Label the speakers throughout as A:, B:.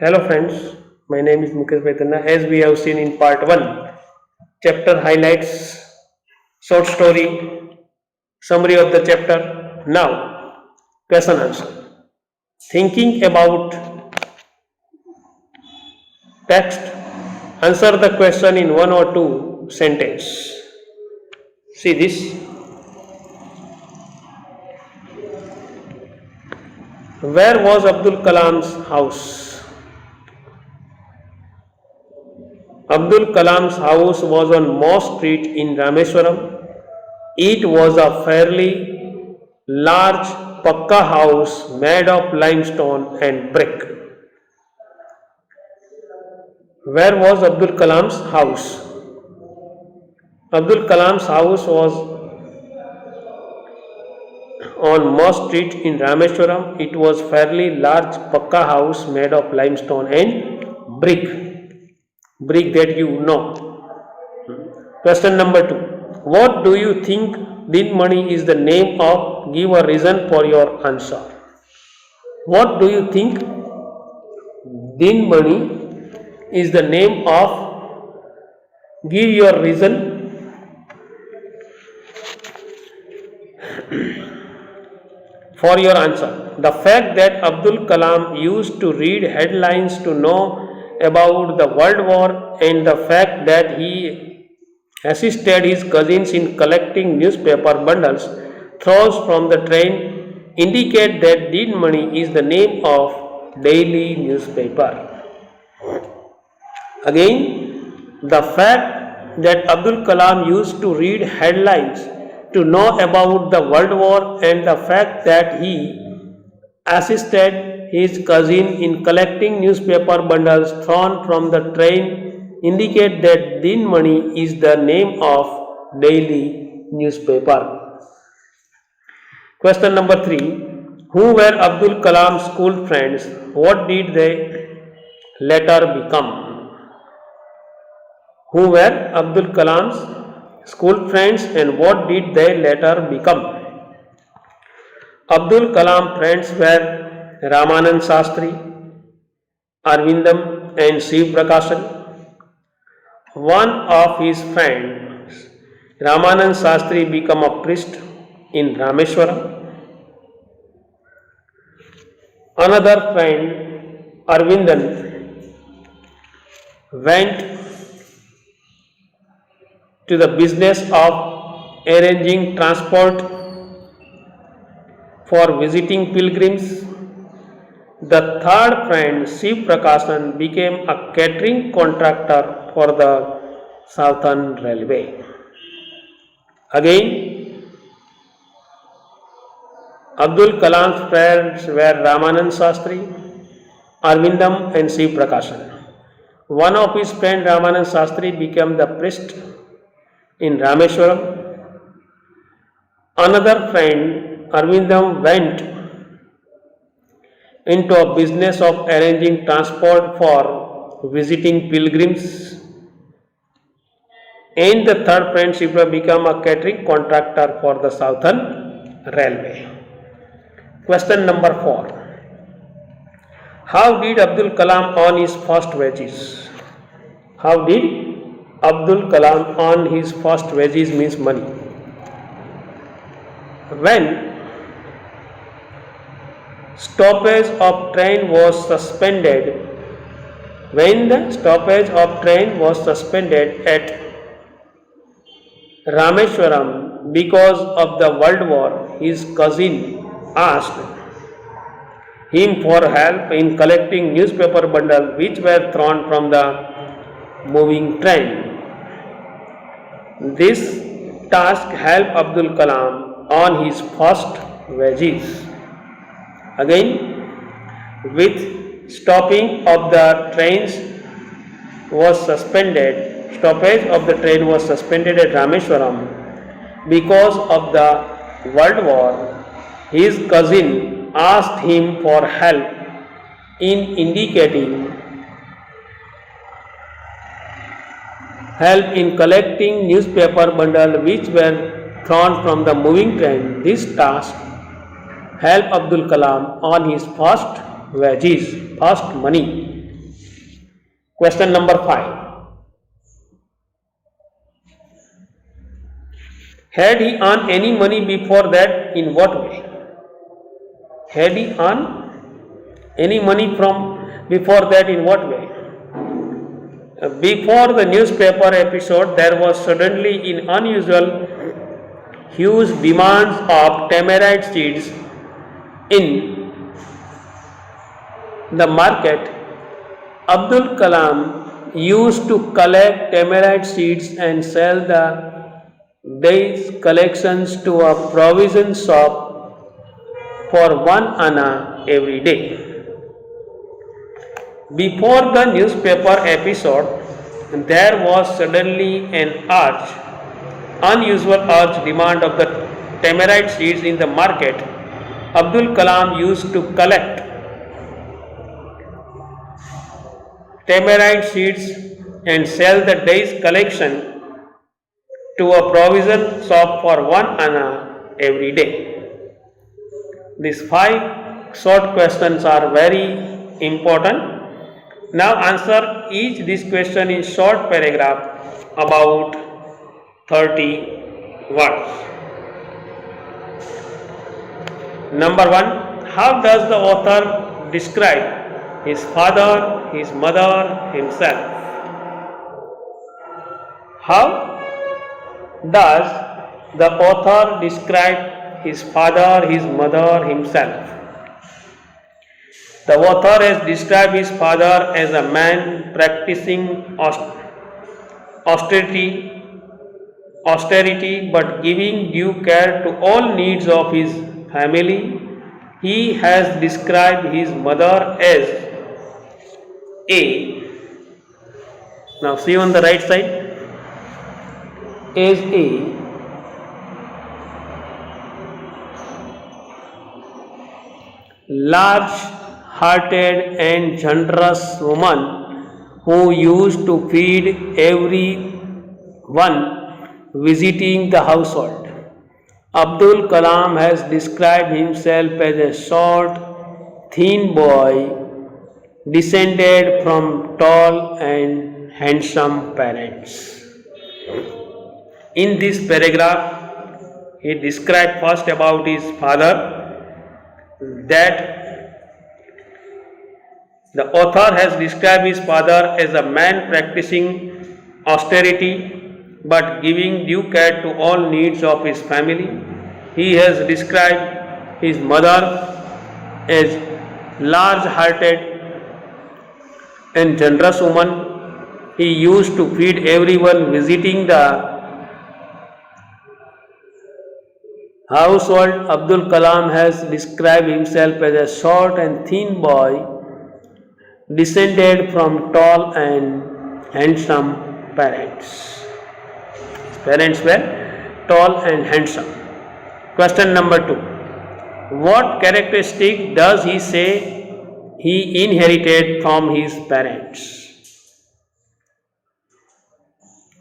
A: Hello friends, my name is Mukesh Baitanna. As we have seen in part 1, chapter highlights, short story, summary of the chapter. Now, question answer. Thinking about text, answer the question in one or two sentence. See this. Where was Abdul Kalam's house? Abdul Kalam's house was on Moss Street in Rameswaram. It was a fairly large pakka house made of limestone and brick. Where was Abdul Kalam's house? Abdul Kalam's house was on Moss Street in Rameswaram. It was fairly large pakka house made of limestone and brick. Brick that you know. Question number 2. What do you think Dinmani is the name of? Give a reason for your answer. What do you think Dinmani is the name of? Give your reason. For your answer. The fact that Abdul Kalam used to read headlines to know about the World War and the fact that he assisted his cousins in collecting newspaper bundles thrown from the train indicate that Dinmani is the name of daily newspaper. Again, the fact that Abdul Kalam used to read headlines to know about the World War and the fact that he assisted his cousin in collecting newspaper bundles thrown from the train indicate that Dinmani is the name of daily newspaper. Question number 3. Who were Abdul Kalam's school friends? What did they later become? Who were Abdul Kalam's school friends and what did they later become? Abdul Kalam friends were Ramanand Shastri, Arvindam and Shiv Prakashan. One of his friends, Ramanand Shastri, became a priest in Rameswaram. Another friend, Arvindan, went to the business of arranging transport for visiting pilgrims. The third friend, Shiv Prakashan, became a catering contractor for the Southern Railway. Again, Abdul Kalam's friends were Ramanand Shastri, Arvindam and Shiv Prakashan. One of his friends, Ramanand Shastri, became the priest in Rameswaram. Another friend, Arvindam, went into a business of arranging transport for visiting pilgrims. And the third friend, Shiva, became a catering contractor for the Southern Railway. Question number 4. How did Abdul Kalam earn his first wages? How did Abdul Kalam earn his first wages means money? When stoppage of train was suspended, at Rameswaram because of the World War, his cousin asked him for help in collecting newspaper bundles which were thrown from the moving train. This task helped Abdul Kalam earn his first wages. Again, with stoppage of the train was suspended at Rameswaram because of the World War, his cousin asked him for help in collecting newspaper bundles which were thrown from the moving train. This task helped Abdul Kalam earn his first wages, first money. Question number 5. Had he earned any money before that? In what way? Had he earned any money from before that? In what way? Before the newspaper episode, there was suddenly in unusual huge demands of tamarind seeds in the market. Abdul Kalam used to collect tamarind seeds and sell these collections to a provision shop for 1 anna every day. Before the newspaper episode, there was suddenly an unusual urge demand of the tamarind seeds in the market. Abdul Kalam used to collect tamarind seeds and sell the day's collection to a provision shop for 1 anna every day. These 5 short questions are very important. Now answer each this question in short paragraph about 30 words. Number 1. How does the author describe his father, his mother, himself? How does the author describe his father, his mother, himself? The author has described his father as a man practicing austerity but giving due care to all needs of his family. He has described his mother as a, now see on the right side, as a large-hearted and generous woman who used to feed everyone visiting the household. Abdul Kalam has described himself as a short, thin boy descended from tall and handsome parents. In this paragraph, he described first about his father, that the author has described his father as a man practicing austerity but giving due care to all needs of his family. He has described his mother as large-hearted and generous woman. He used to feed everyone visiting the household. Abdul Kalam has described himself as a short and thin boy descended from tall and handsome parents. His parents were tall and handsome. Question number 2. What characteristic does he say he inherited from his parents?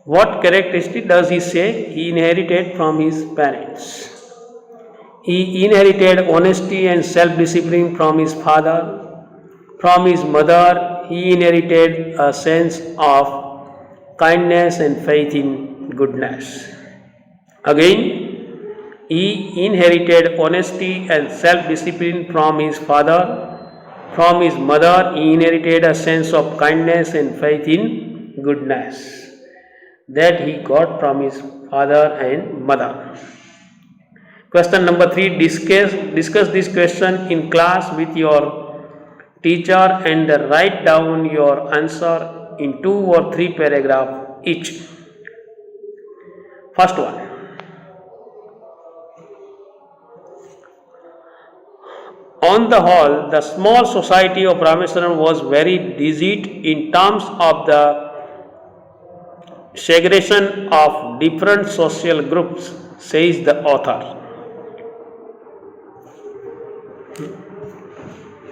A: What characteristic does he say he inherited from his parents? He inherited honesty and self-discipline from his father. From his mother, he inherited a sense of kindness and faith in goodness. Again, he inherited honesty and self-discipline from his father. From his mother, he inherited a sense of kindness and faith in goodness that he got from his father and mother. Question number 3. Discuss this question in class with your teacher and write down your answer in 2 or 3 paragraphs each. First one. On the whole, the small society of Rameswaram was very rigid in terms of the segregation of different social groups, says the author.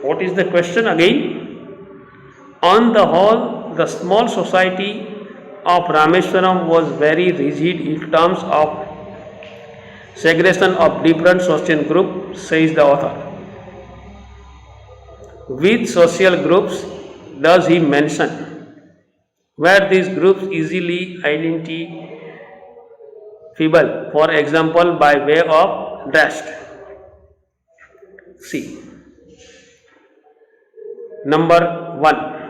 A: What is the question again? On the whole, the small society of Rameswaram was very rigid in terms of segregation of different social groups, says the author. Which social groups does he mention? where these groups easily identifiable, for example, by way of dressed. C. Number 1.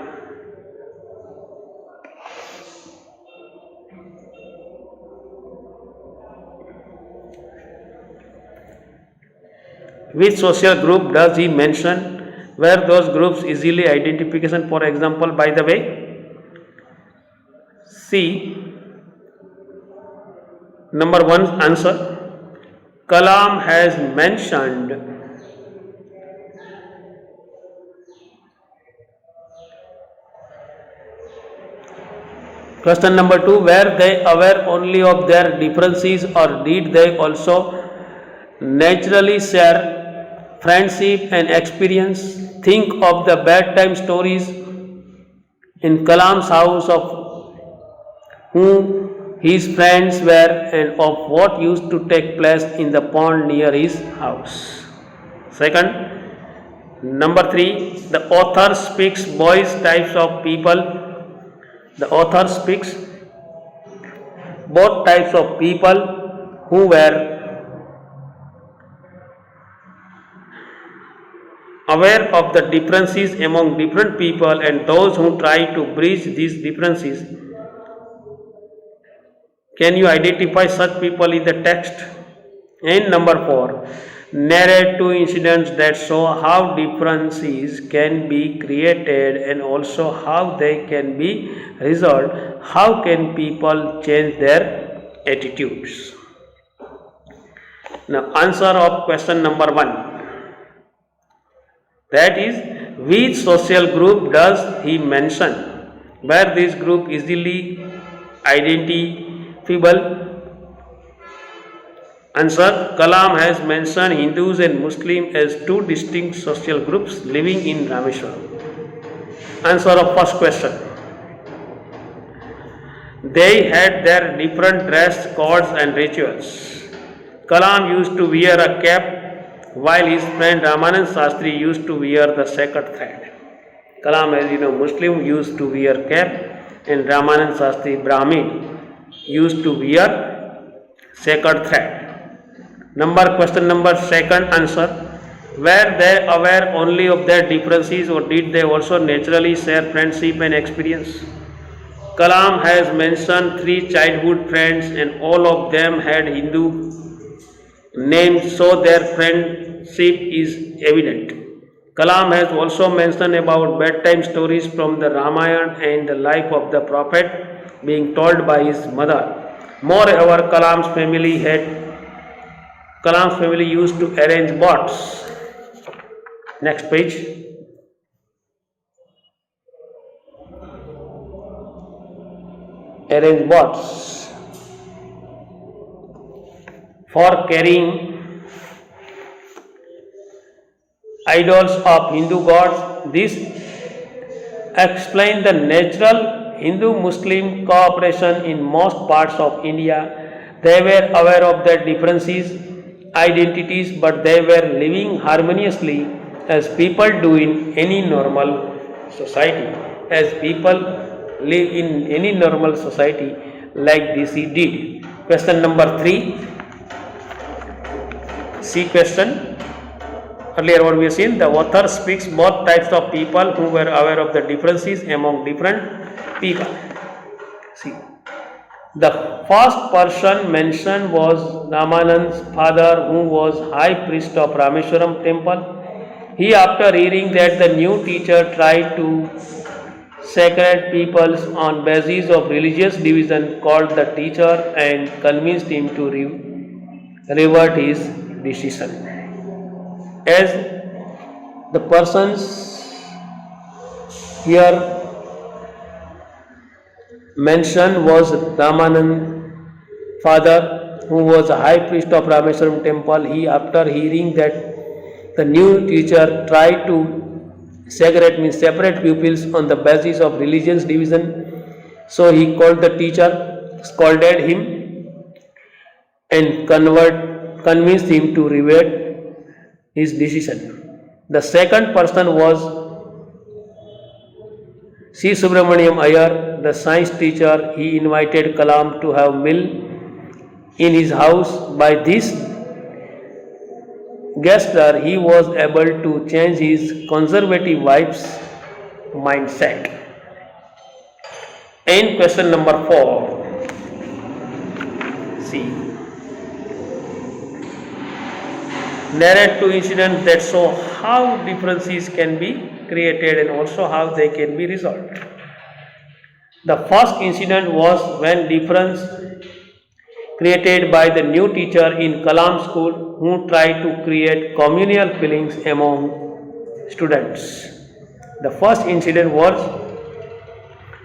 A: Which social group does he mention? Where those groups easily identification, for example, by the way? C. Number 1 answer. Kalam has mentioned question number 2. Were they aware only of their differences or did they also naturally share friendship and experience? Think of the bedtime stories in Kalam's house of who his friends were and of what used to take place in the pond near his house. Second, number 3, the author speaks both types of people. The author speaks both types of people who were aware of the differences among different people and those who try to bridge these differences. Can you identify such people in the text? And number 4, narrate 2 incidents that show how differences can be created and also how they can be resolved. How can people change their attitudes? Now, answer of question number 1. That is, which social group does he mention? Where this group easily identifiable? Answer, Kalam has mentioned Hindus and Muslims as 2 distinct social groups living in Rameshwaram. Answer of first question. They had their different dress codes and rituals. Kalam used to wear a cap while his friend Ramanand Shastri used to wear the sacred thread. Kalam, as you know, Muslim used to wear cap and Ramanand Shastri, Brahmin, used to wear sacred thread. Question number 2 answer. Were they aware only of their differences or did they also naturally share friendship and experience? Kalam has mentioned 3 childhood friends and all of them had Hindu names, so their friendship is evident. Kalam has also mentioned about bedtime stories from the Ramayana and the life of the Prophet being told by his mother. Moreover, Kalam's family used to arrange boats. Next page. Arrange boats for carrying idols of Hindu gods. This explains the natural Hindu-Muslim cooperation in most parts of India. They were aware of their differences, identities, but they were living harmoniously as people do in any normal society. As people live in any normal society like this he did. Question number 3. C question. Earlier what we have seen, the author speaks both types of people who were aware of the differences among different people. See, the first person mentioned was Ramanand's father, who was high priest of Rameshwaram temple. He, after hearing that the new teacher tried to separate peoples on basis of religious division, called the teacher and convinced him to revert his decision. As the persons here mentioned was Ramanand father, who was a high priest of Rameshwaram temple. He, after hearing that the new teacher tried to separate pupils on the basis of religious division, so he called the teacher, scolded him and convinced him to revert his decision. The second person was C. Subramaniam Iyer, the science teacher, he invited Kalam to have meal in his house. By this gesture, he was able to change his conservative wife's mindset. And question number 4. See. Narrate two incidents that show how differences can be created and also how they can be resolved. The first incident was when difference created by the new teacher in Kalam school who tried to create communal feelings among students. The first incident was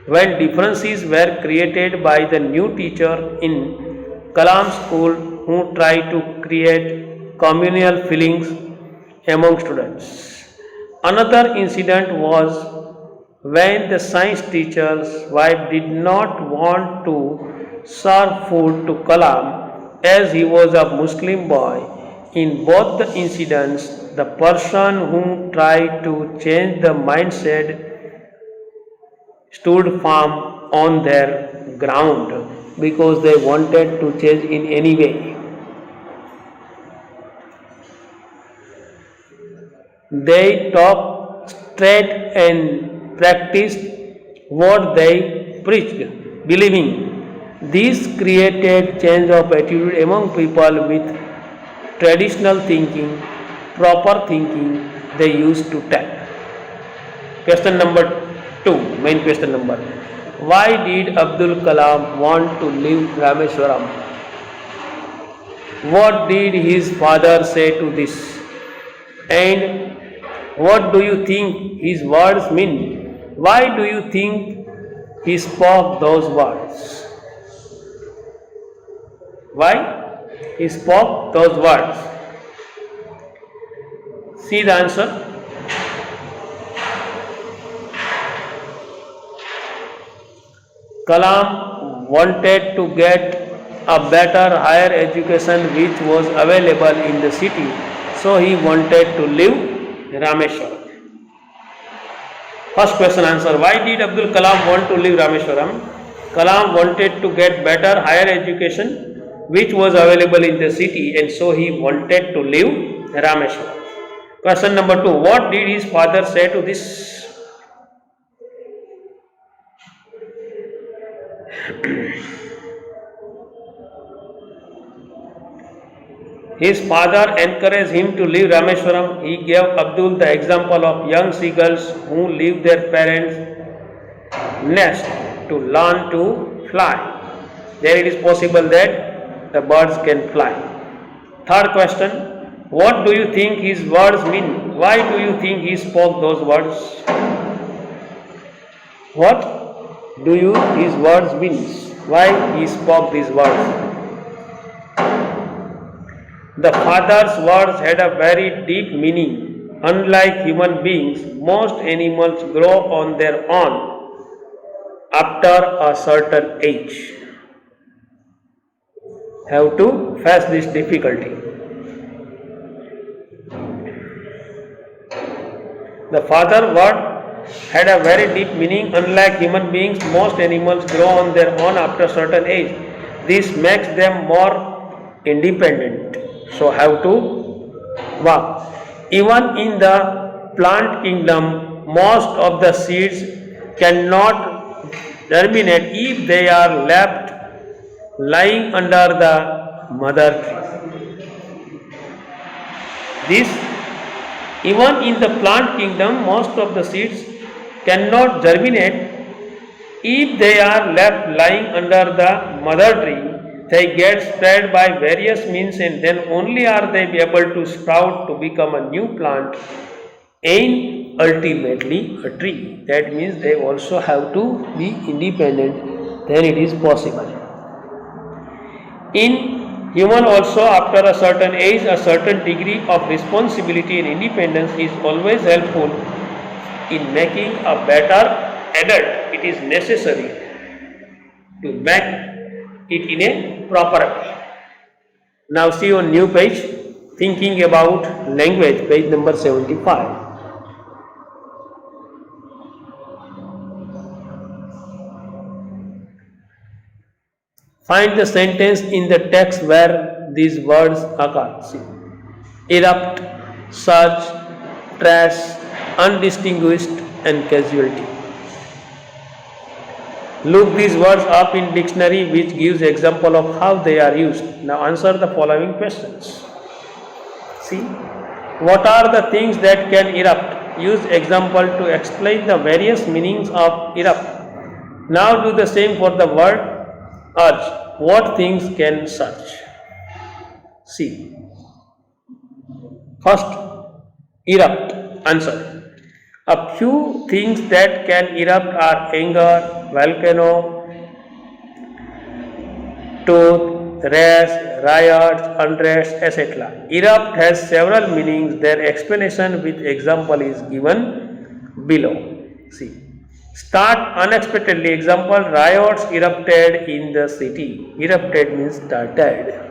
A: when differences were created by the new teacher in Kalam school who tried to create communal feelings among students. Another incident was when the science teacher's wife did not want to serve food to Kalam as he was a Muslim boy. In both the incidents, the person who tried to change the mindset stood firm on their ground because they wanted to change in any way. They talked straight and practiced what they preached, believing. This created change of attitude among people with traditional thinking, proper thinking they used to tell. Question number 2, main question number. Why did Abdul Kalam want to leave Rameswaram? What did his father say to this? And what do you think his words mean? Why do you think he spoke those words? Why he spoke those words? See the answer. Kalam wanted to get a better higher education which was available in the city, so he wanted to leave Rameshwaram. First question answer. Why did Abdul Kalam want to leave Rameshwaram? Kalam wanted to get better higher education which was available in the city, and so he wanted to leave Rameshwaram. Question number 2. What did his father say to this? His father encouraged him to leave Rameshwaram. He gave Abdul the example of young seagulls who leave their parents' nest to learn to fly. There it is possible that the birds can fly. Third question. What do you think his words mean? Why do you think he spoke those words? What do you his words mean? Why he spoke these words? The father's words had a very deep meaning. Unlike human beings, most animals grow on their own after a certain age. Have to face this difficulty. The father's word had a very deep meaning. Unlike human beings, most animals grow on their own after a certain age. This makes them more independent. So have to walk. Even in the plant kingdom, most of the seeds cannot germinate if they are left lying under the mother tree. Even in the plant kingdom, most of the seeds cannot germinate if they are left lying under the mother tree. They get spread by various means, and then only are they able to sprout to become a new plant and ultimately a tree. That means they also have to be independent, then it is possible. In human also, after a certain age, a certain degree of responsibility and independence is always helpful in making a better adult. It is necessary to make it in a proper way. Now see on new page, thinking about language, page number 75. Find the sentence in the text where these words occur. See. Erupt, surge, trash, undistinguished, and casualty. Look these words up in dictionary which gives example of how they are used. Now answer the following questions. See, what are the things that can erupt? Use example to explain the various meanings of erupt. Now do the same for the word urge. What things can surge? See. First, erupt. Answer. A few things that can erupt are anger, volcano, tooth, rash, riots, unrest, etc. Erupt has several meanings. Their explanation with example is given below. See. Start unexpectedly. Example, riots erupted in the city. Erupted means started.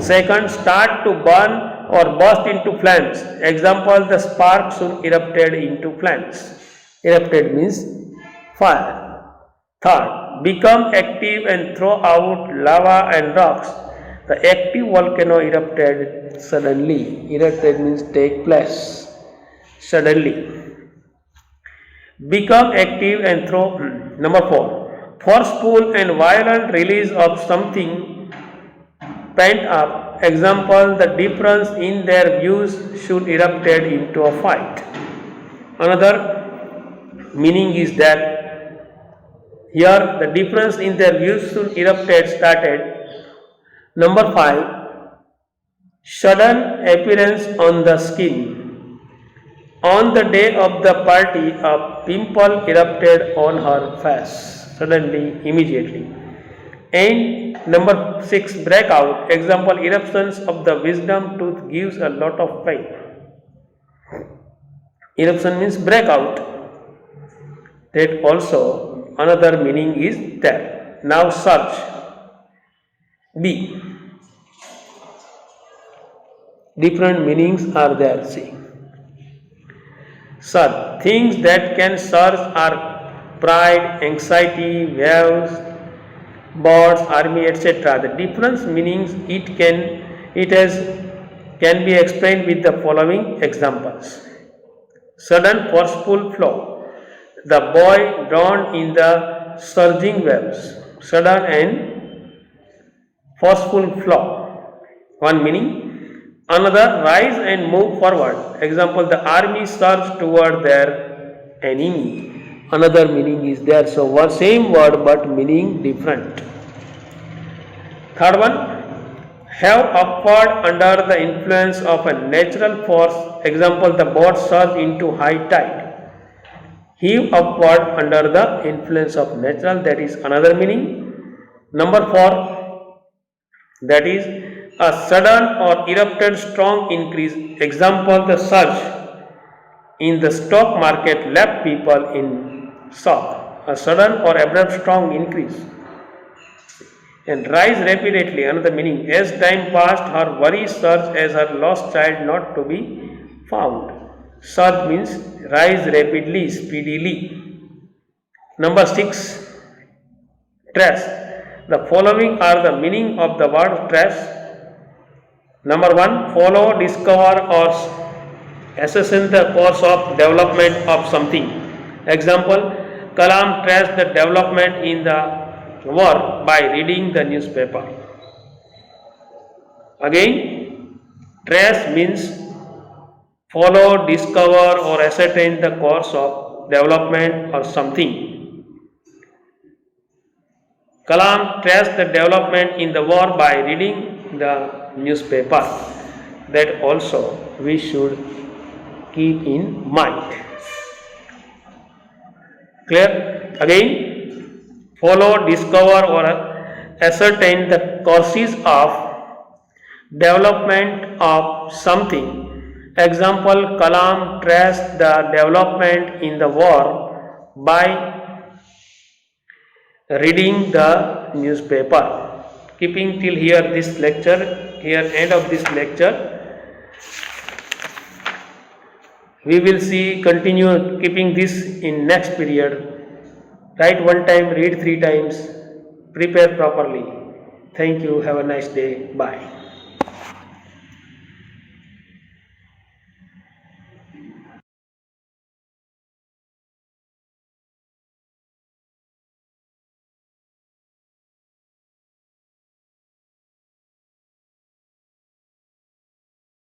A: Second, start to burn or burst into flames. Example, the spark soon erupted into flames. Erupted means fire. Third, become active and throw out lava and rocks. The active volcano erupted suddenly. Erupted means take place suddenly. Become active and throw. Number 4, forceful and violent release of something pent up. Example, the difference in their views should erupted into a fight. Another meaning is that here the difference in their views should erupted started. Number 5, sudden appearance on the skin. On the day of the party, a pimple erupted on her face suddenly, immediately. And number 6, breakout. Example, eruptions of the wisdom tooth gives a lot of pain. Eruption means breakout. That also another meaning is there. Now search. B. Different meanings are there. See. Surge. Things that can surge are pride, anxiety, waves, birds, army, etc. The different meanings can be explained with the following examples. Sudden forceful flow. The boy drowned in the surging waves. Sudden and forceful flow. One meaning. Another, rise and move forward. Example, the army surged toward their enemy. Another meaning is there. So, same word but meaning different. Third one, have upward under the influence of a natural force. Example, the boat surged into high tide. Heave upward under the influence of natural. That is another meaning. Number 4, that is a sudden or erupted strong increase. Example, the surge in the stock market left people in shock. A sudden or abrupt strong increase. And rise rapidly. Another meaning. As time passed, her worry surged as her lost child not to be found. Surge means rise rapidly, speedily. Number 6, trash. The following are the meaning of the word trash. Number 1, follow, discover or assess the course of development of something. Example, Kalam traced the development in the war by reading the newspaper. Again, trace means follow, discover or ascertain the course of development or something. Kalam traced the development in the war by reading the newspaper. That also we should keep in mind. Clear? Again, follow, discover or ascertain the courses of development of something. Example, Kalam traced the development in the war by reading the newspaper. Keeping till here this lecture, here end of this lecture, we will see continue keeping this in next period. Write one time, read 3 times, prepare properly. Thank you. Have a nice day. Bye.